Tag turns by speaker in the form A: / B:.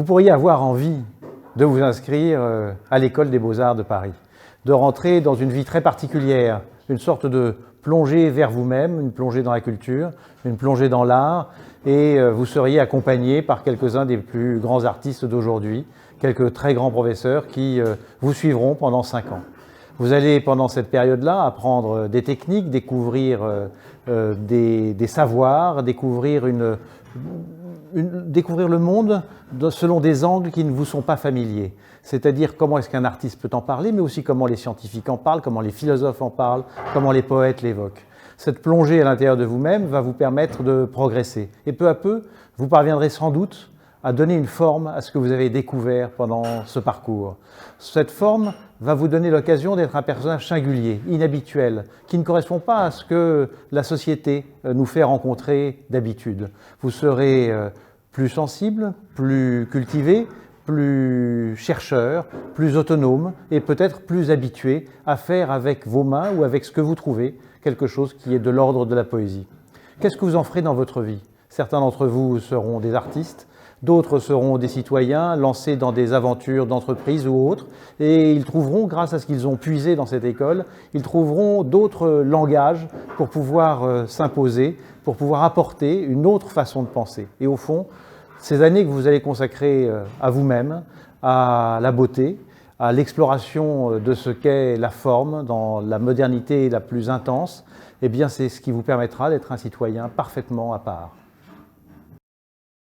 A: vous pourriez avoir envie de vous inscrire à l'École des Beaux-Arts de Paris, de rentrer dans une vie très particulière, une sorte de plongée vers vous-même, une plongée dans la culture, une plongée dans l'art, et vous seriez accompagné par quelques-uns des plus grands artistes d'aujourd'hui, quelques très grands professeurs qui vous suivront pendant 5 ans. Vous allez, pendant cette période-là, apprendre des techniques, découvrir des savoirs, découvrir le monde selon des angles qui ne vous sont pas familiers. C'est-à-dire comment est-ce qu'un artiste peut en parler, mais aussi comment les scientifiques en parlent, comment les philosophes en parlent, comment les poètes l'évoquent. Cette plongée à l'intérieur de vous-même va vous permettre de progresser. Et peu à peu, vous parviendrez sans doute à donner une forme à ce que vous avez découvert pendant ce parcours. Cette forme va vous donner l'occasion d'être un personnage singulier, inhabituel, qui ne correspond pas à ce que la société nous fait rencontrer d'habitude. Vous serez plus sensible, plus cultivé, plus chercheur, plus autonome et peut-être plus habitué à faire avec vos mains ou avec ce que vous trouvez quelque chose qui est de l'ordre de la poésie. Qu'est-ce que vous en ferez dans votre vie? Certains d'entre vous seront des artistes, d'autres seront des citoyens lancés dans des aventures d'entreprise ou autres, et ils trouveront, grâce à ce qu'ils ont puisé dans cette école, ils trouveront d'autres langages pour pouvoir s'imposer, pour pouvoir apporter une autre façon de penser. Et au fond, ces années que vous allez consacrer à vous-même, à la beauté, à l'exploration de ce qu'est la forme dans la modernité la plus intense, eh bien c'est ce qui vous permettra d'être un citoyen parfaitement à part.